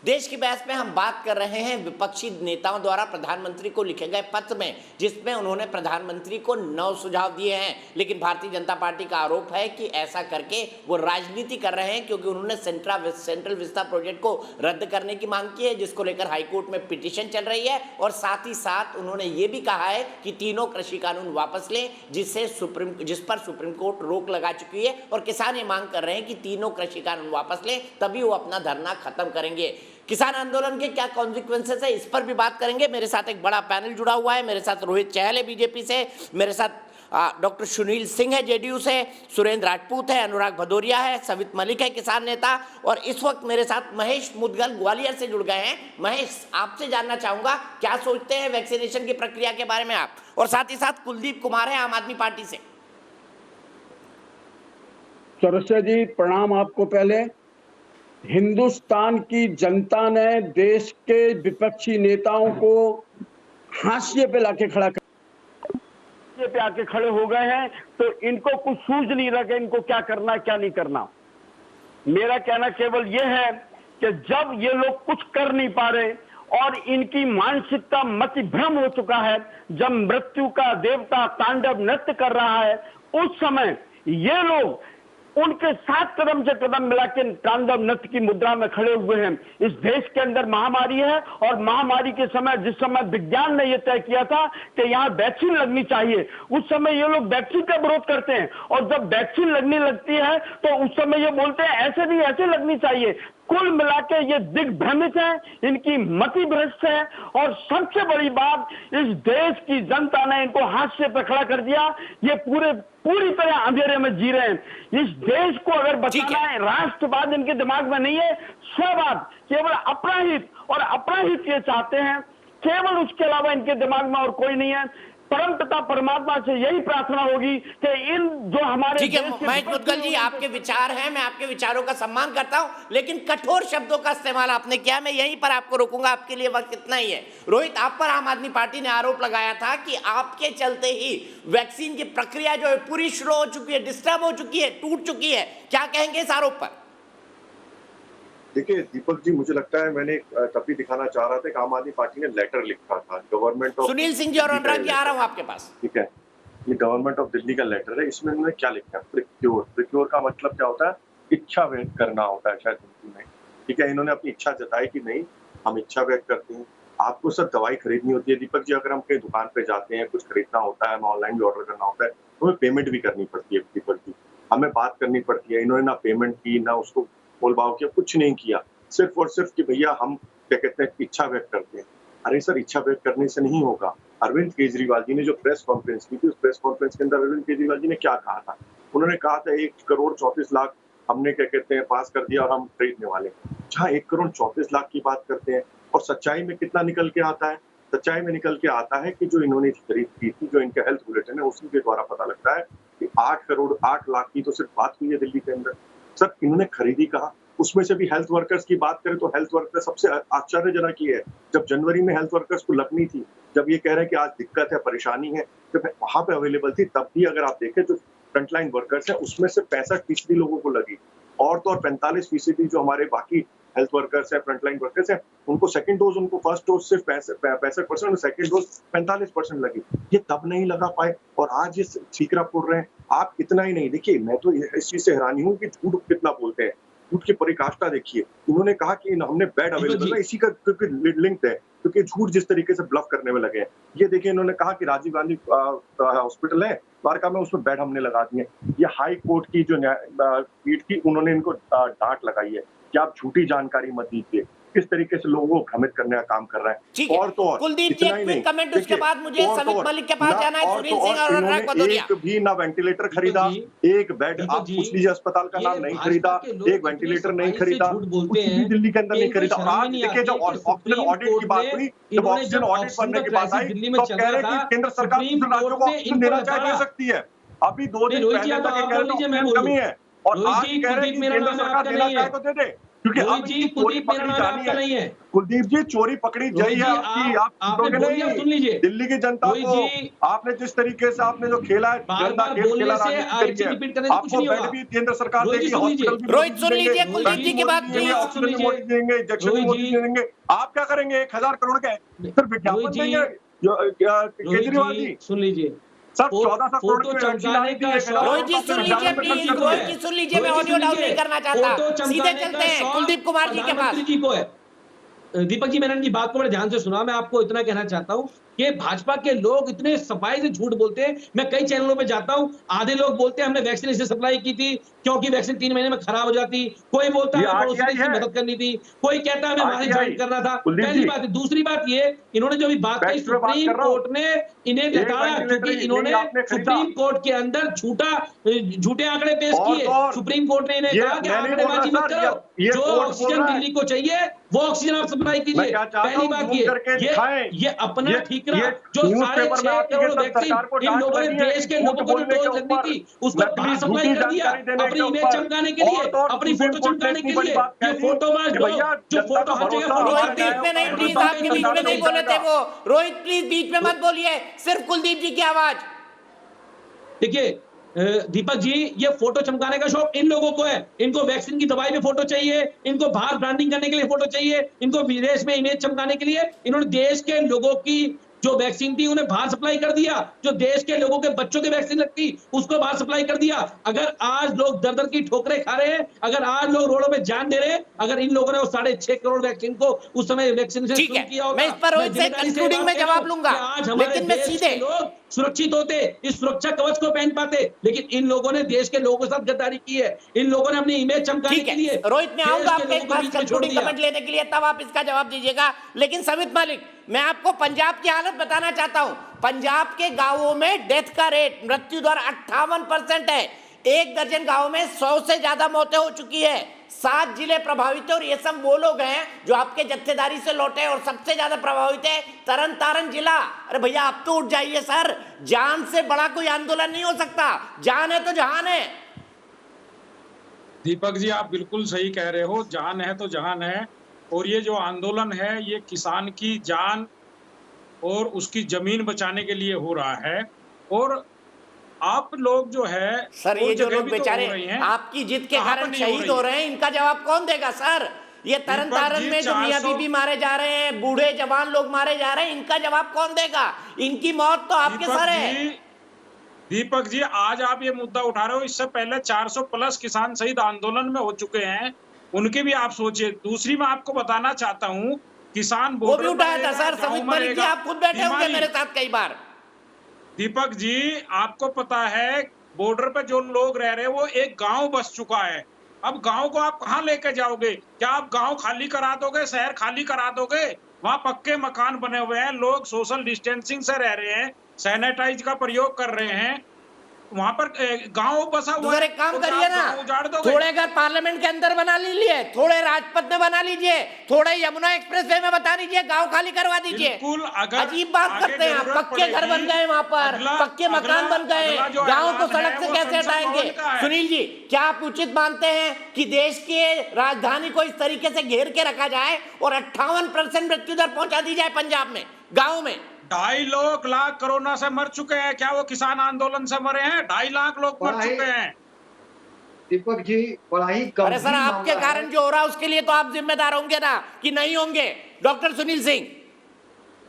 देश की बहस में हम बात कर रहे हैं विपक्षी नेताओं द्वारा प्रधानमंत्री को लिखे गए पत्र में, जिसमें उन्होंने प्रधानमंत्री को 9 सुझाव दिए हैं। लेकिन भारतीय जनता पार्टी का आरोप है कि ऐसा करके वो राजनीति कर रहे हैं, क्योंकि उन्होंने सेंट्रल विस्ता प्रोजेक्ट को रद्द करने की मांग की है, जिसको लेकर हाईकोर्ट में पिटीशन चल रही है। और साथ ही साथ उन्होंने ये भी कहा है कि तीनों कृषि कानून वापस लें, जिस पर सुप्रीम कोर्ट रोक लगा चुकी है। और किसान ये मांग कर रहे हैं कि तीनों कृषि कानून वापस लें, तभी वो अपना धरना खत्म करेंगे। किसान आंदोलन के क्या कॉन्सिक्वेंसेस है, इस पर भी बात करेंगे। मेरे साथ एक बड़ा पैनल जुड़ा हुआ है। मेरे साथ रोहित चहल है बीजेपी से, मेरे साथ डॉक्टर सुनील सिंह है जेडीयू से, सुरेंद्र राजपूत है, अनुराग भदौरिया है, सवित मलिक है किसान नेता, और इस वक्त मेरे साथ महेश मुदगल ग्वालियर से जुड़ गए हैं। महेश, आपसे जानना चाहूंगा क्या सोचते हैं वैक्सीनेशन की प्रक्रिया के बारे में आप, और साथ ही साथ कुलदीप कुमार है आम आदमी पार्टी से। चौरसिया जी प्रणाम आपको। पहले हिंदुस्तान की जनता ने देश के विपक्षी नेताओं को हाशिए पे लाके खड़ा कर पे आके खड़े हो गए हैं, तो इनको कुछ सूझ नहीं रहा कि इनको क्या करना है क्या नहीं करना। मेरा कहना केवल यह है कि जब ये लोग कुछ कर नहीं पा रहे और इनकी मानसिकता मतिभ्रम हो चुका है, जब मृत्यु का देवता तांडव नृत्य कर रहा है, उस समय ये लोग उनके साथ कदम से कदम मिला के तांडव नृत्य की मुद्रा में खड़े हुए हैं। इस देश के अंदर महामारी है, और महामारी के समय जिस समय विज्ञान ने यह तय किया था कि यहाँ वैक्सीन लगनी चाहिए, उस समय ये लोग वैक्सीन का विरोध करते हैं। और जब वैक्सीन लगने लगती है तो उस समय ये बोलते हैं ऐसे नहीं, ऐसे लगनी चाहिए। कुल मिलाकर ये दिग्भ्रमित है, इनकी मति भ्रष्ट है, और सबसे बड़ी बात, इस देश की जनता ने इनको हाशिए पे खड़ा कर दिया। ये पूरी तरह अंधेरे में जी रहे हैं। इस देश को अगर बचाना है, राष्ट्रवाद इनके दिमाग में नहीं है, स्ववाद, केवल अपना हित, और अपना हित ये चाहते हैं, केवल उसके अलावा इनके दिमाग में और कोई नहीं है। परमपिता परमात्मा से यही प्रार्थना होगी कि इन जो हमारे ठीक है महेश मुदगल जी, आपके विचार हैं, मैं आपके विचारों का सम्मान करता हूं, लेकिन कठोर शब्दों का इस्तेमाल आपने किया। मैं यहीं पर आपको रोकूंगा, आपके लिए वक्त इतना ही है। रोहित, आप पर आम आदमी पार्टी ने आरोप लगाया था कि आपके चलते ही वैक्सीन की प्रक्रिया जो है पूरी स्लो हो चुकी है, डिस्टर्ब हो चुकी है, टूट चुकी है। क्या कहेंगे इस आरोप पर? देखिए दीपक जी, मुझे लगता है मैंने तभी दिखाना चाह रहा था कि आम आदमी पार्टी ने लेटर लिखा था गवर्नमेंट ऑफ सुनील सिंह जी और अनुराग जी, आ रहा हूं आपके पास। ठीक है, ये गवर्नमेंट ऑफ दिल्ली का लेटर है। इसमें उन्होंने क्या लिखा है? प्रिक्योर का मतलब क्या होता है? इच्छा व्यक्त करना होता है शायद हिंदी में। ठीक है, इन्होंने अपनी इच्छा जताई कि नहीं, हम इच्छा व्यक्त करते हैं। आपको सर दवाई खरीदनी होती है दीपक जी, अगर हम कहीं दुकान पे जाते हैं, कुछ खरीदना होता है, ऑनलाइन भी ऑर्डर करना होता है, तो हमें पेमेंट भी करनी पड़ती है दीपक जी, हमें बात करनी पड़ती है। इन्होंने ना पेमेंट की, ना उसको बोलबाव किया, कुछ नहीं किया, सिर्फ और सिर्फ कि भैया हम क्या कहते हैं इच्छा व्यक्त करते हैं। अरे सर, इच्छा व्यक्त करने से नहीं होगा। अरविंद केजरीवाल जी ने जो प्रेस कॉन्फ्रेंस की थी, उस प्रेस कॉन्फ्रेंस के अंदर अरविंद केजरीवाल जी ने क्या कहा था? उन्होंने कहा था 1,34,00,000 हमने क्या कहते हैं पास कर दिया और हम खरीदने वाले। जहाँ 1,34,00,000 की बात करते हैं, और सच्चाई में कितना निकल के आता है? सच्चाई में निकल के आता है कि जो इन्होंने खरीद की थी, जो इनका हेल्थ बुलेटिन है, उसी के द्वारा पता लगता है कि 8,08,00,000 की तो सिर्फ बात हुई है दिल्ली के अंदर। सर, इन्होंने खरीदी कहा? उसमें से भी हेल्थ वर्कर्स की बात करें तो हेल्थ वर्कर्स सबसे आश्चर्यजनक ये है, जब जनवरी में हेल्थ वर्कर्स को लगनी थी, जब ये कह रहे हैं कि आज दिक्कत है, परेशानी है, जब वहां पे अवेलेबल थी, तब भी अगर आप देखें जो फ्रंटलाइन वर्कर्स है, उसमें से 65% लोगों को लगी, और तो और 45% जो हमारे बाकी हेल्थ वर्कर्स है, फ्रंटलाइन वर्कर्स है, उनको सेकंड डोज, उनको फर्स्ट डोज सिर्फ 65% और सेकंड डोज 45% लगी। ये तब नहीं लगा पाए, और आज ये ठीकरा फोड़ रहे हैं। आप इतना ही नहीं, देखिए मैं तो इस चीज से हैरानी हूँ कि झूठ कितना बोलते हैं, झूठ की पराकाष्ठा देखिए। उन्होंने कहा कि हमने बेड अवेलेबल है, इसी का क्योंकि लिंक है, क्योंकि झूठ जिस तरीके से ब्लफ करने में लगे हैं। ये देखिए, इन्होंने कहा कि राजीव गांधी हॉस्पिटल है द्वारका में, उसमें बेड हमने लगा दिए। ये हाई कोर्ट की जो पीठ थी, उन्होंने इनको डांट लगाई है कि आप झूठी जानकारी मत दीजिए। किस तरीके से लोगों को भ्रमित करने का काम कर रहा है। और तो और कुलदीप जी, एक कमेंट, उसके बाद मुझे सवित मलिक के पास जाना है, सुनील सिंह और अनुराग भदौरिया। एक भी ना वेंटिलेटर खरीदा, एक बेड, आप पूछ लीजिए अस्पताल का नाम नहीं खरीदा, एक वेंटिलेटर नहीं खरीदा, कुछ भी दिल्ली के अंदर नहीं खरीदा। और आज देखिए, जब ऑक्सीजन ऑडिट की बात हुई, जब ऑक्सीजन ऑडिट बनने की बात आई, तो कह रहे हैं कि केंद्र सरकार राज्यों को ऑक्सीजन देना चाहे दे सकती है। अभी 2 दिन पहले तक कह रहे थे कमी है, और आज कह रहे हैं कि केंद्र सरकार देना चाहे तो दे दे। क्योंकि रोहित अब जी, इनकी चोरी कुलदीप पकड़ी मेरा नाम जानी आपका है। नहीं है। कुलदीप जी, चोरी पकड़ी रोहित गई जी, है आपकी, आप आपने छूटोगे बोल दिया, नहीं। सुन लीजिए। दिल्ली की जनता रोहित को जी, आपने जिस तरीके से आपने जो खेला है, बार गंदा बार खेल खेला, बोलने से राजनीति एक करी चीज है। रिपीट करने से कुछ आपको नहीं बेड होगा। भी केंद्र सरकार रोहित जी देगी, सुन लीजिए, हॉस्पिटल भी रोहित मोदी सुन देंगे, लीजिए, रोहित कुलदीप जी, जी की बात मोदी देंगे, प्लीज। आप सुन ऑक्सीजन भी लीजिए। मोदी देंगे, इंजेक्शन भी रोहित मोदी जी, देंगे। आप क्या करेंगे? 1000 करोड़ के सिर्फ रोहित विज्ञापन जी, देंगे रोहित केजरीवाल जी जी? सुन लीजिए। सर 1400 करोड़ फोटो की वैक्सीन चमकाने आई थी, का 1000 शौक रोहित करोड़ जी का आपने सुन लीजिए विज्ञापन में खर्च प्लीज, कर दिया रोहित है। जी सुन लीजिए, मैं रोहित जी ऑडियो सुन डाउन नहीं लीजिए। करना फोटो चाहता, सीधे चमकाने चलते का हैं शौक कुलदीप कुमार जी के पास। प्रधानमंत्री जी को है। दीपक जी, मैंने इनकी बात को बड़े ध्यान से सुना। मैं आपको इतना कहना चाहता हूं कि भाजपा के लोग इतने सफाई से झूठ बोलते हैं। मैं कई चैनलों पे जाता हूं, आधे लोग बोलते हैं हमने वैक्सीन इससे सप्लाई की थी क्योंकि वैक्सीन 3 महीने में खराब हो जाती। कोई बोलता है ये हमें पड़ोसी आरटीआई देश की है, मदद करनी थी, कोई कहता है हमें वहां से आरटीआई। ज्वाइन करना था। कुलदीप पहली जी, बात है। दूसरी बात ये, इन्होंने जो भी बात कही, फैक्ट में बात सुप्रीम कर रहा हूँ। कोर्ट ने इन्हें एक लताड़ा वेंटिलेटर क्योंकि नहीं इन्होंने आपने खरीदा। सुप्रीम कोर्ट के अंदर झूठे आंकड़े पेश और किए। तो और, सुप्रीम कोर्ट ने इन्हें ये कहा कि मैं नहीं बोल रहा आंकड़ेबाजी मत सर, करो, ये जो कोर्ट बोल ऑक्सीजन रहा है। दिल्ली को चाहिए वो ऑक्सीजन आप सप्लाई मैं कीजिए। क्या चाहता पहली हूँ, बात जूम करके दिखाएं। ये अपना ठीकरा ये जो न्यूज़पेपर में 6.5 आपकी करोड़ गिरफ्तार वैक्सीन सरकार को इन डांट लोगों ने लगी है देश कि के झूठ लोगों को जो बोलने के डोज लगनी ऊपर, थी उसको नकली बाहर सप्लाई झूठी कर दिया जानकारी देने अपनी के इमेज ऊपर। चमकाने के लिए, और तो और अपनी सुप्रीम फोटो कोर्ट ने चमकाने इतनी के बड़ी लिए। बात कह ये दी फोटो मार कि दो, भैया जो जनता फोटो का हर जगह भरोसा फोटो रोहित हमारे छपती बीच है, में नहीं, प्लीज हिंदुस्तान आपके में बीच में संपादन नहीं नहीं बोले थे जाएगा। वो। रोहित प्लीज बीच में मत बोलिए, सिर्फ कुलदीप जी की आवाज। देखिए दीपक जी, ये फोटो चमकाने का शौक इन लोगों को है। इनको वैक्सीन की दवाई में फोटो चाहिए, इनको बाहर ब्रांडिंग करने के लिए फोटो चाहिए, इनको विदेश में इमेज चमकाने के लिए। इन्होंने देश के लोगों की जो वैक्सीन थी उन्हें बाहर सप्लाई कर दिया। जो देश के लोगों के बच्चों की वैक्सीन लगती उसको बाहर सप्लाई कर दिया। अगर आज लोग दर दर की ठोकरें खा रहे हैं, अगर आज लोग रोडों में जान दे रहे हैं, अगर इन लोगों ने वो 6.5 करोड़ वैक्सीन को उस समय वैक्सीनेशन ठीक शुरू है, किया होता, मैं इस पर रोहित से जिम्मेदारी से कंक्लूडिंग बात में कह रहा जवाब हूं लूंगा, कि आज हमारे लेकिन मैं देश सीधे के लोग सुरक्षित होते, इस सुरक्षा कवच को पहन पाते। लेकिन इन लोगों ने देश के लोगों के साथ गद्दारी की है। इन लोगों ने अपनी इमेज चमकाने ठीक के है लिए रोहित, मैं देश आऊंगा के आपके लोगों को पास बीच में छोड़ कंक्लूडिंग दिया। कमेंट लेने के लिए, तब आप इसका जवाब दीजिएगा। लेकिन समित मालिक, मैं आपको पंजाब की हालत बताना चाहता हूं। पंजाब के गांवों में डेथ का रेट, मृत्यु दर 58% है। 1 दर्जन गांव में 100 से ज्यादा मौतें हो चुकी है। 7 जिले प्रभावित है और ये सब वो लोग हैं जो आपके जत्थेदारी से लौटे हैं। और सबसे ज्यादा प्रभावित है तरन तारण जिला। अरे भैया आप तो उठ जाइए सर, जान से बड़ा कोई आंदोलन नहीं हो सकता। जान है तो जहान है। दीपक जी, आप बिल्कुल सही कह रहे हो, जान है तो जहान है। और ये जो आंदोलन है ये किसान की जान और उसकी जमीन बचाने के लिए हो रहा है। और आप लोग जो है सर, और ये जो जगह लोग भी तो बेचारे हो रही हैं, आपकी जिद के कहाँ पर कारण नहीं हो शहीद रही हो है? रहे हैं, इनका जवाब कौन देगा सर? ये तरन दीपक तारण जी, में जो मियां 400 बीबी मारे जा रहे हैं, बूढ़े जवान लोग मारे जा रहे हैं, इनका जवाब कौन देगा? इनकी मौत तो आपके सर है। दीपक जी, आज आप ये मुद्दा उठा रहे हो, इससे पहले 400 प्लस किसान शहीद आंदोलन में हो चुके हैं, उनके भी आप सोचिए। दूसरी मैं आपको बताना चाहता हूँ, किसान वो भी बॉर्डर पर उठाया था रहेगा, सर, गाँव समित में मालिक जी, रहेगा। आप खुद बैठे होंगे बीमारी- मेरे साथ कई बार। दीपक जी, आपको पता है बॉर्डर पे जो लोग रह रहे हैं वो एक गांव बस चुका है। अब गांव को आप कहां लेके जाओगे? क्या आप गांव खाली करा दोगे, शहर खाली करा दोगे? वहां पक्के मकान बने हुए हैं, लोग सोशल डिस्टेंसिंग से रह रहे हैं, सैनिटाइज का प्रयोग कर रहे हैं। वहां पर गांव बसा तो हुआ सर है, एक काम तो करिए आप ना, गांव उजाड़ दोगे? थोड़े घर पार्लियामेंट के अंदर बना लीजिए, थोड़े राजपथ में बना लीजिए, थोड़े यमुना एक्सप्रेसवे में बता दीजिए, गांव खाली करवा दीजिए। बिल्कुल, अगर अजीब बात आगे करते हैं आप। जरूरत पक्के घर बन गए वहां पर, अगला- पक्के मकान बन गए, अगला जो गांव को ऐलान सड़क है, से वो कैसे संसद हटाएंगे? भवन का है। सुनील जी, क्या आप उचित मानते हैं कि देश के राजधानी को इस तरीके से घेर के रखा जाए और 58% मृत्यु दर पहुंचा दी जाए पंजाब में, गाँव में? 2.5 लाख कोरोना से मर चुके हैं। क्या वो किसान आंदोलन से मरे हैं? 2.5 लाख लोग मर चुके हैं। दीपक जी, बड़ा ही अरे सर, आपके कारण जो हो रहा है उसके लिए तो आप जिम्मेदार होंगे ना, कि नहीं होंगे? डॉक्टर सुनील सिंह।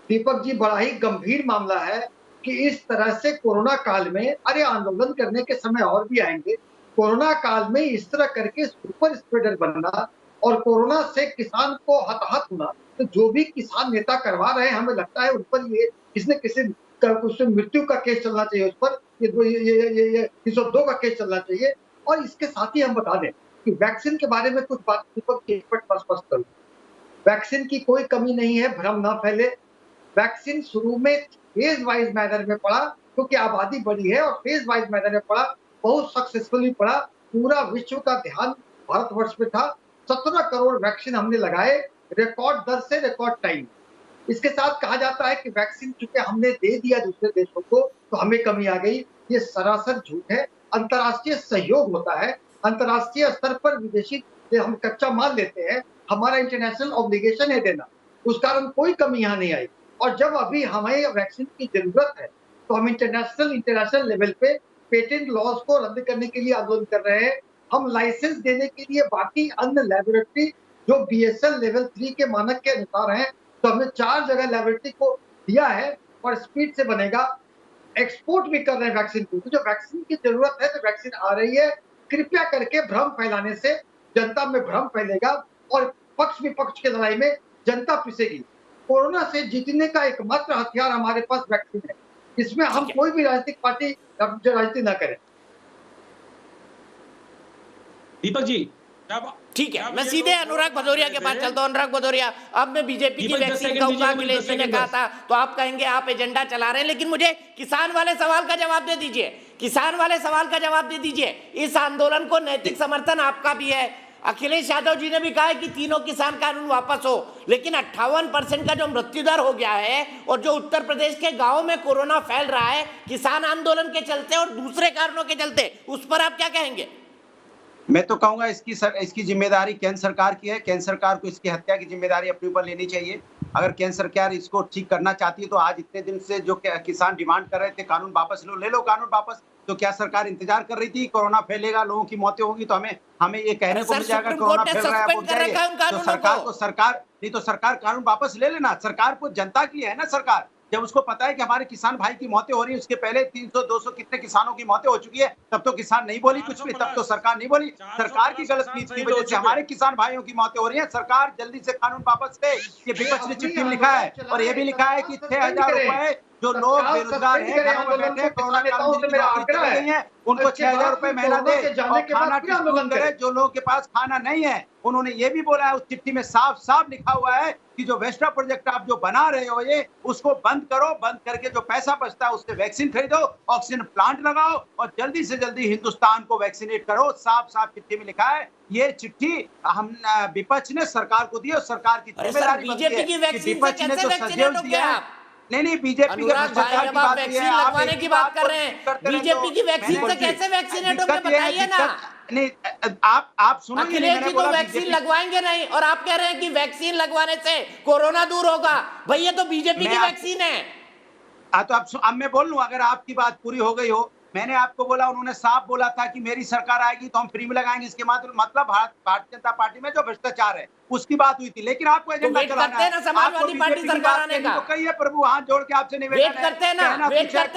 दीपक जी, बड़ा ही गंभीर मामला है कि इस तरह से कोरोना काल में, अरे आंदोलन करने के समय और भी आएंगे, कोरोना काल में इस तरह करके सुपर स्प्रेडर बनना और कोरोना से किसान को हताहत होना, तो जो भी किसान नेता करवा रहे हैं, हमें लगता है उन पर ये किसी न किसी उससे मृत्यु का केस चलना चाहिए, उस पर ये 302 का केस चलना चाहिए। और इसके साथ ही हम बता दें कि वैक्सीन के बारे में कुछ बात दीपक जी स्पष्ट करूं। वैक्सीन की कोई कमी नहीं है, भ्रम ना फैले। वैक्सीन शुरू में फेज वाइज मैनर में पड़ा, क्योंकि आबादी बड़ी है और फेज वाइज मैनर में पड़ा, बहुत सक्सेसफुली पड़ा। पूरा विश्व का ध्यान भारतवर्ष में था। 17 करोड़ वैक्सीन हमने लगाए, रिकॉर्ड दर से, रिकॉर्ड टाइम। इसके साथ कहा जाता है कि वैक्सीन चूंकि हमने दे दिया दूसरे देशों को तो हमें कमी आ गई। ये सरासर झूठ है। अंतर्राष्ट्रीय सहयोग होता है, अंतर्राष्ट्रीय स्तर पर विदेशी ये हम कच्चा माल लेते हैं, हमारा इंटरनेशनल ऑब्लिगेशन है देना, उस कारण कोई कमी यहाँ नहीं आई। और जब अभी हमें वैक्सीन की जरूरत है तो हम इंटरनेशनल लेवल पे पेटेंट लॉज को रद्द करने के लिए आंदोलन कर रहे हैं। हम लाइसेंस देने के लिए बाकी अन्य लेबोरेटरी जो BSL लेवल 3 के मानक के अनुसार हैं, तो हमने 4 जगह लेबोरेटरी को दिया है और स्पीड से बनेगा। एक्सपोर्ट भी कर रहे हैं वैक्सीन को, तो जो वैक्सीन की जरूरत है तो वैक्सीन आ रही है। कृपया करके भ्रम फैलाने से जनता में भ्रम फैलेगा और पक्ष विपक्ष की लड़ाई में जनता पिसेगी। कोरोना से जीतने का एकमात्र हथियार हमारे पास वैक्सीन है, इसमें हम कोई भी राजनीतिक पार्टी राजनीति न करें। दीपक जी, ठीक है, मैं सीधे अनुराग भदौरिया के पास चलता हूं। अनुराग भदौरिया, अब मैं बीजेपी की वैक्सीन कहूंगा, अखिलेश जी ने कहा था, तो आप कहेंगे आप एजेंडा चला रहे हैं, लेकिन मुझे किसान वाले सवाल का जवाब दे दीजिए। किसान वाले सवाल का जवाब दे दीजिए। इस आंदोलन को नैतिक समर्थन आपका भी है। अखिलेश यादव जी ने भी कहा है कि तीनों किसान कानून वापस हो, लेकिन 58% का जो मृत्यु दर हो गया है और जो उत्तर प्रदेश के गांवों में कोरोना फैल रहा है किसान आंदोलन के चलते और दूसरे कारणों के चलते, उस पर आप क्या कहेंगे? मैं तो कहूंगा इसकी जिम्मेदारी केंद्र सरकार की है। केंद्र सरकार को इसकी हत्या की जिम्मेदारी अपने ऊपर लेनी चाहिए। अगर केंद्र सरकार इसको ठीक करना चाहती है तो आज इतने दिन से जो किसान डिमांड कर रहे थे कानून वापस लो, ले लो कानून वापस। तो क्या सरकार इंतजार कर रही थी कोरोना फैलेगा, लोगों की मौतें होंगी तो हमें ये कहने को मिल जाएगा कोरोना फैल रहा है, तो सरकार कानून वापस ले लेना। सरकार को जनता की है ना सरकार। जब उसको पता है कि हमारे किसान भाई की मौतें हो रही है, उसके पहले 300-200 कितने किसानों की मौतें हो चुकी है, तब तो किसान नहीं बोली कुछ भी, तब तो सरकार नहीं बोली। सरकार की गलत नीति की वजह से हमारे किसान भाइयों की मौतें हो रही है। सरकार जल्दी से कानून वापस ले। ये विपक्ष ने चिट्ठी में लिखा है और ये भी लिखा है कि 6000 रुपए जो लोग बेरोजगार हैं, घरों में बैठे कोरोना काल में जिनकी नौकरी चली गई है, उनको 6000 रुपए महीना दे और खाना डिस्ट्रीब्यूट करे जो लोगों के पास खाना नहीं है। उन्होंने ये भी बोला है उस चिट्ठी में, साफ साफ लिखा हुआ है कि जो वेस्टा प्रोजेक्ट आप जो बना रहे हो ये उसको बंद करो, बंद करके जो पैसा बचता है उससे वैक्सीन खरीदो, ऑक्सीजन प्लांट लगाओ और जल्दी से जल्दी हिंदुस्तान को वैक्सीनेट करो। साफ साफ चिट्ठी में लिखा है। ये चिट्ठी हम विपक्ष ने सरकार को दी और सरकार की जिम्मेदारी बीजेपी की वैक्सीन विपक्ष ने जो सहयोग दिया है। नहीं बीजेपी के भ्रष्टाचार की बात वैक्सीन लगवाने की बात कर रहे हैं, बीजेपी की वैक्सीन से कैसे वैक्सीनेट होंगे बताइए ना। नहीं आप सुनो, अखिलेश जी तो वैक्सीन लगवाएंगे नहीं और आप कह रहे हैं कि वैक्सीन लगवाने से कोरोना दूर होगा। भैया तो बीजेपी की वैक्सीन है। तो अब मैं बोल लूं, अगर आपकी बात पूरी हो गई हो। मैंने आपको बोला, उन्होंने साफ बोला था कि मेरी सरकार आएगी तो हम फ्री में लगाएंगे। इसके मतलब भारतीय जनता पार्टी में जो भ्रष्टाचार है उसकी बात हुई थी, लेकिन आपको एजेंडा चलाना है। समाजवादी पार्टी सरकार आने का तो कहिए प्रभु, हाथ जोड़ के आपसे निवेदन है, करते हैं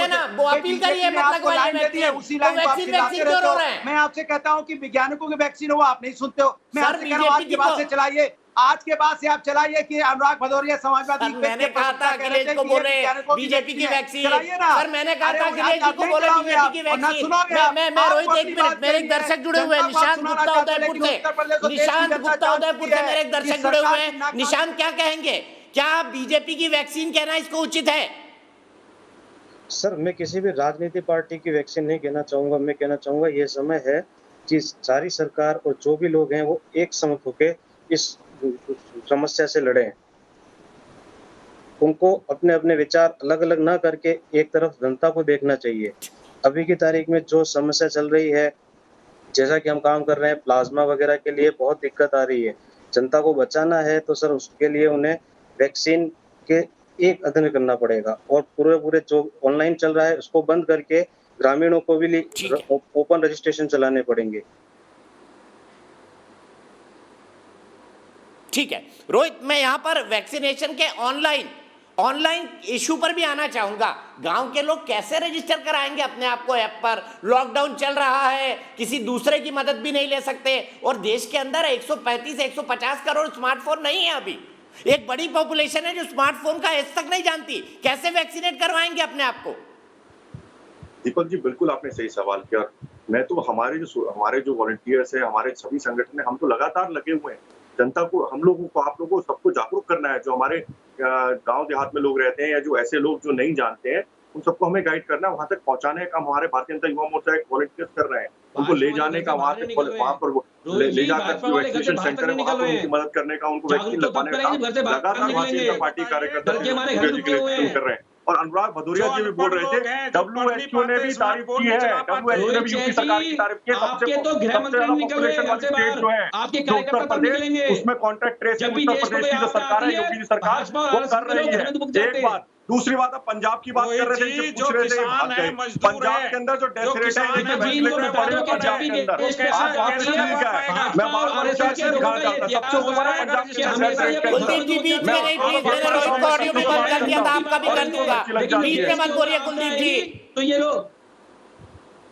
ना, वो अपील करिए, मत लगवाइए वैक्सीन। उसी लाइन को आप चलाते रहते हो। मैं आपसे कहता हूं कि वैज्ञानिकों की वैक्सीन हो, आप नहीं सुनते हो। मैं आपसे कह रहा हूं आज के बाद से चलाइए, आज के बाद से आप चलाइए कि अनुराग भदौरिया समाजवादी। मैंने कहा था अखिलेश को बोले बीजेपी की वैक्सीन, सर मैंने कहा था अखिलेश जी को बोले बीजेपी की वैक्सीन। मैं रोहित, एक मिनट, मेरे एक दर्शक जुड़े हुए हैं, निशांत गुप्ता उदयपुर से, निशांत गुप्ता उदयपुर से मेरे एक दर्शक जुड़े हुए हैं। निशांत, क्या कहेंगे, क्या बीजेपी की वैक्सीन कहना इसको उचित है? सर मैं किसी भी राजनीतिक पार्टी की वैक्सीन नहीं कहना चाहूंगा। मैं कहना चाहूंगा ये समय है कि सारी सरकार और जो भी लोग हैं वो एक समझ होकर इस समस्या से लड़े। उनको अपने अपने विचार अलग अलग ना करके एक तरफ जनता को देखना चाहिए। अभी की तारीख में जो समस्या चल रही है, जैसा कि हम काम कर रहे हैं प्लाज्मा वगैरह के लिए, बहुत दिक्कत आ रही है। जनता को बचाना है तो सर उसके लिए उन्हें वैक्सीन के एक अध्ययन करना पड़ेगा और पूरे जो ऑनलाइन चल रहा है उसको बंद करके ग्रामीणों को भी ओपन रजिस्ट्रेशन चलाने पड़ेंगे। ठीक है रोहित, मैं यहाँ पर वैक्सीनेशन के ऑनलाइन इशू पर भी आना चाहूंगा। गांव के लोग कैसे रजिस्टर कराएंगे अपने आप को ऐप पर? लॉकडाउन चल रहा है, किसी दूसरे की मदद भी नहीं ले सकते और देश के अंदर 135 से 150 करोड़ स्मार्टफोन नहीं है। अभी एक बड़ी पॉपुलेशन है जो स्मार्टफोन का एस तक नहीं जानती। कैसे वैक्सीनेट करवाएंगे अपने आप को? दीपक जी बिल्कुल आपने सही सवाल किया। मैं तो हमारे जो वॉलंटियर्स है, हमारे सभी संगठन है, हम तो लगातार लगे हुए हैं। जनता को, हम लोगों को, आप लोगों को सबको जागरूक करना है। जो हमारे गांव देहात में लोग रहते हैं या जो ऐसे लोग जो नहीं जानते हैं, उन सबको हमें गाइड करना है, वहां तक पहुंचाने का हमारे भारतीय जनता युवा मोर्चा एक वॉलंटियर्स कर रहे हैं। उनको ले जाने का, वहां पर ले जाकर वैक्सीनेशन सेंटर है वहां पर उनकी मदद करने का, उनको वैक्सीन लगवाने का लगातार भारतीय जनता पार्टी कार्यकर्ता कर रहे हैं। और अनुराग भदौरिया जी भी बोल रहे थे, WHO ने भी तारीफ की है, WHO ने भी यूपी सरकार की तारीफ की है। आपके तो गृह मंत्री निकल रहे हैं स्टेट जो है आपके उत्तर कार्यकर्ता निकलेंगे, प्रदेश, उसमें कॉन्ट्रैक्ट ट्रेसिंग उत्तर प्रदेश की जो सरकार है, योगी सरकार वो कर रही है। एक बात, दूसरी बात, अब पंजाब की बात कर रहे थे, जो पूछ रहे थे, किसान है, मजदूर पंजाब है, के अंदर जो डेथ रेट है, किसान है, वेंटिलेटर में पड़े हुए पंजाब के अंदर, आज वहाँ पे ठीक है। मैं बार-बार विचार से दिखाना चाहता, सबसे ऊपर है पंजाब के डेथ रेट के कुलदीप जी बीच में नहीं, प्लीज, मैंने रोहित को ऑडियो में बंद कर दिया था, आपका भी कर दूंगा, बीच में मत बोलिए कुलदीप जी। तो ये लोग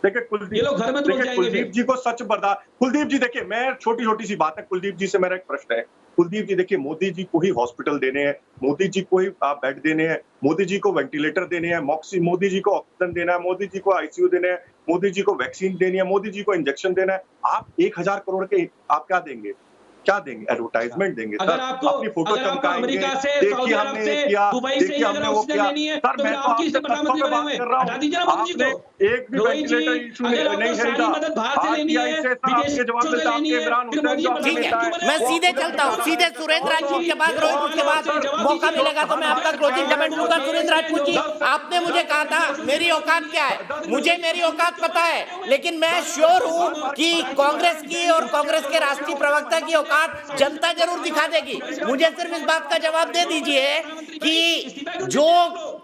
देखिए ये लोग घर में तो जाएंगे कुलदीप जी को सच बर्दाश्त, कुलदीप जी देखिए, मैं छोटी सी बात है, कुलदीप जी से मेरा एक प्रश्न है। कुलदीप जी देखिए, मोदी जी को ही हॉस्पिटल देने हैं, मोदी जी को ही बेड देने हैं, मोदी जी को वेंटिलेटर देने हैं, मोदी जी को ऑक्सीजन देना है, मोदी जी को आईसीयू देने हैं, मोदी जी को वैक्सीन देनी है, मोदी जी को इंजेक्शन देना है। आप 1000 करोड़ के आप क्या देंगे? क्या देंगे? एडवर्टाइजमेंट देंगे सर, अपनी फोटो चमकाएंगे, देखिए हमने ये किया, देखिए हमने वो किया। सर मैं तो आपसे तथ्यों पे बात कर रहा हूँ, आपने एक भी वेंटिलेटर इशू नहीं खरीदा, आपके जवाब देते आपके इमरान हुसैन जो ठीक है, मैं सीधे चलता हूँ, सीधे सुरेंद्र राजपूत के बाद, रोहित के बाद मौका मिलेगा तो मैं आपका क्लोजिंग कमेंट लूंगा। सुरेंद्र राजपूत जी, आपने मुझे कहा था मेरी औकात क्या है, मुझे मेरी औकात पता है, लेकिन मैं श्योर हूँ कि कांग्रेस की और कांग्रेस के राष्ट्रीय प्रवक्ता की औकात जनता जरूर दिखा देगी। मुझे सिर्फ इस बात का जवाब दे दीजिए कि जो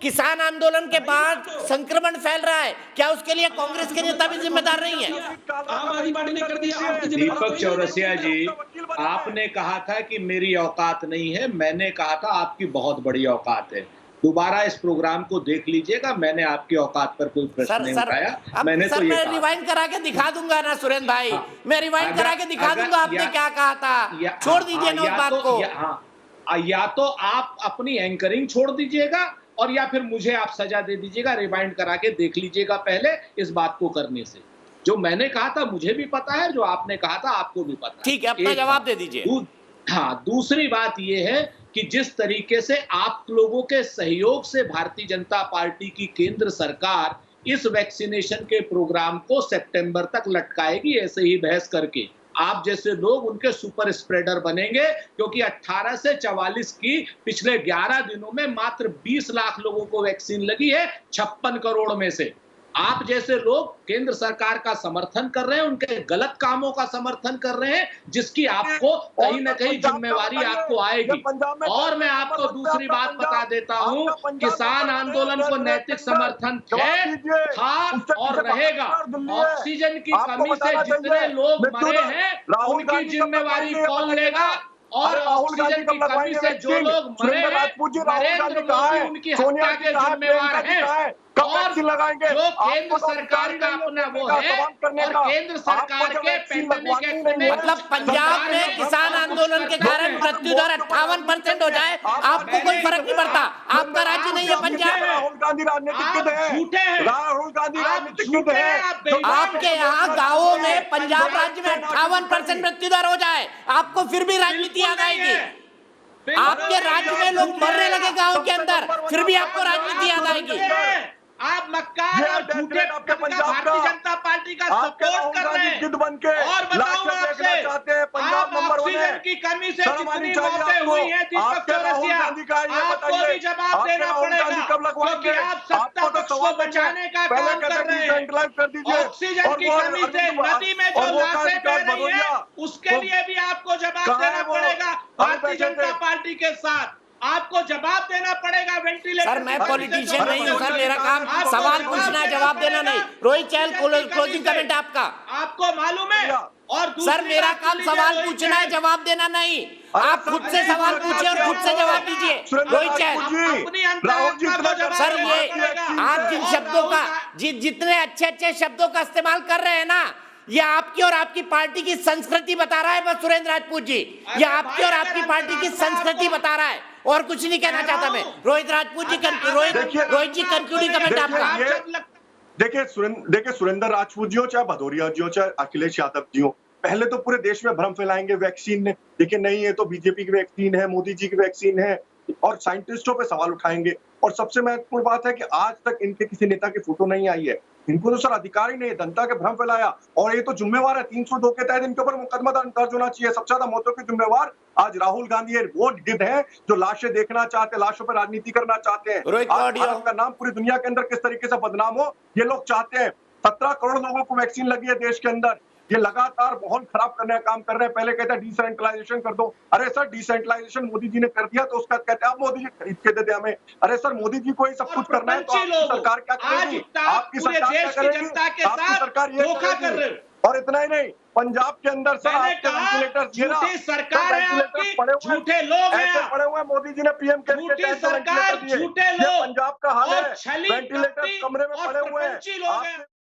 किसान आंदोलन के बाद संक्रमण फैल रहा है, क्या उसके लिए कांग्रेस के नेता भी जिम्मेदार नहीं है? आम आदमी पार्टी ने कर दिया। दीपक चौरसिया जी, आपने कहा था कि मेरी औकात नहीं है, मैंने कहा था आपकी बहुत बड़ी औकात है। दोबारा इस प्रोग्राम को देख लीजिएगा, मैंने आपकी औकात पर कोई प्रश्न नहीं उठाया। मैंने तो ये मैं रिवाइंड करा के दिखा दूंगा ना सुरेंद्र भाई, मैं रिवाइंड करा के दिखा दूंगा आपने क्या कहा था। छोड़ दीजिए ना उस बात को। या तो आप अपनी एंकरिंग छोड़ दीजिएगा और या फिर मुझे आप सजा दे दीजिएगा, रिवाइंड करा के देख लीजिएगा पहले इस बात को करने से। जो मैंने कहा था मुझे भी पता है, जो आपने कहा था आपको भी पता है। ठीक है, अपना जवाब दे दीजिए। हाँ, दूसरी बात यह है कि जिस तरीके से आप लोगों के सहयोग से भारतीय जनता पार्टी की केंद्र सरकार इस वैक्सीनेशन के प्रोग्राम को सितंबर तक लटकाएगी, ऐसे ही बहस करके आप जैसे लोग उनके सुपर स्प्रेडर बनेंगे, क्योंकि 18 से 44 की पिछले 11 दिनों में मात्र 20 लाख लोगों को वैक्सीन लगी है 56 करोड़ में से। आप जैसे लोग केंद्र सरकार का समर्थन कर रहे हैं, उनके गलत कामों का समर्थन कर रहे हैं, जिसकी आपको कहीं ना कहीं जिम्मेवारी आपको आएगी। और मैं आपको दूसरी बात बता देता हूं, किसान आंदोलन को नैतिक समर्थन था और रहेगा। ऑक्सीजन की कमी से जितने लोग मरे हैं उनकी जिम्मेवारी कौन लेगा? और ऑक्सीजन की कमी से जो लोग मरे हैं, नरेंद्र मोदी उनकी हत्या के जिम्मेवार हैं। और जो केंद्र सरकार का अपना वो है, और केंद्र सरकार के पेंडेमिक एक्ट में मतलब पंजाब में किसान आंदोलन के कारण मृत्यु दर 58% हो जाए, आपको कोई फर्क नहीं पड़ता? आपका राज्य नहीं है पंजाब? राहुल गांधी राजनीतिज्ञ है, झूठे हैं, राहुल गांधी राजनीतिज्ञ है। आपके यहाँ गाँवों में पंजाब राज्य में 58% मृत्यु दर हो जाए, आपको फिर भी राजनीति याद आएगी? आपके राज्य में लोग मरने लगे गाँव के अंदर, फिर भी आपको राजनीति याद आएगी? आप मक्कार और झूठे भारतीय जनता पार्टी का सपोर्ट कर रहे हैं। और बताऊं आपसे, आप ऑक्सीजन की कमी से जितनी मौतें हुई हैं दीपक चौरसिया, आपको भी जवाब देना पड़ेगा, क्योंकि आप सत्ता पक्ष को बचाने का काम कर रहे हैं। ऑक्सीजन की कमी से नदी में जो लाशें बह रही है, उसके लिए भी आपको जवाब देना पड़ेगा। भारतीय जनता पार्टी के साथ आपको जवाब देना पड़ेगा। वेंटिलेटर सर, मैं पॉलिटिशियन नहीं हूं सर, मेरा काम सवाल पूछना है, जवाब देना नहीं। रोहित चहल, क्लोजिंग कमेंट आपका। आपको मालूम है? और सर, मेरा काम सवाल पूछना है, जवाब देना नहीं। आप खुद से सवाल पूछिए और खुद से जवाब दीजिए। रोहित चहल सर, ये आप जिन शब्दों का जितने अच्छे शब्दों का इस्तेमाल कर रहे हैं ना, ये आपकी और आपकी पार्टी की संस्कृति बता रहा है। बस सुरेंद्र राजपूत जी, ये आपकी और आपकी पार्टी की संस्कृति बता रहा है, और कुछ नहीं कहना चाहता मैं। रोहित राजपूत जी, रोहित जी, कंक्लूडिंग कमेंट आपका। देखिए सुरेंद्र राजपूत जी हो, चाहे भदौरिया जी हो, चाहे अखिलेश यादव जी हो, पहले तो पूरे देश में भ्रम फैलाएंगे वैक्सीन ने, देखिए नहीं ये तो बीजेपी की वैक्सीन है, मोदी जी की वैक्सीन है, और साइंटिस्टों पे सवाल उठाएंगे। और सबसे महत्वपूर्ण बात है कि आज तक इनके किसी नेता की फोटो नहीं आई है। इनको तो सर अधिकार ही नहीं है, जनता के भ्रम फैलाया। और ये तो जिम्मेवार है 302 के तहत इनके ऊपर मुकदमा दर्ज होना चाहिए। सबसे ज्यादा मौतों के जिम्मेवार आज राहुल गांधी है, वो गिद्ध है जो लाशें देखना चाहते हैं, लाशों पर राजनीति करना चाहते हैं। रोहित आज ऑडियो। भारत का नाम पूरी दुनिया के अंदर किस तरीके से बदनाम हो, ये लोग चाहते हैं। 17 करोड़ लोगों को वैक्सीन लगी है देश के अंदर, ये लगातार माहौल खराब करने का काम कर रहे हैं। पहले कहते हैं डिसेंट्रलाइजेशन कर दो, अरे सर डिसेंट्रलाइजेशन मोदी जी ने कर दिया तो उसका कहते हैं आप मोदी जी खरीद के दे दे हमें। अरे सर मोदी जी को ही सब कुछ करना है तो आपकी सरकार क्या करेगी? आपकी सरकार क्या करेगी? आपकी सरकार ये धोखा कर रहे हो। और इतना ही नहीं, पंजाब के अंदर सर मैंने आपके कहा, वेंटिलेटर्स गिरा, झूठी सरकार है वेंटिलेटर्स आपकी, पड़े हुए हैं, झूठे लोग हैं ऐसे आप। पड़े हुए हैं, मोदी जी ने पीएम के झूठी सरकार, झूठे ये लोग पंजाब का हाल और है, छली वेंटिलेटर्स कपटी कमरे में और पड़े हुए हैं। प्रपंची लोग हैं। आपके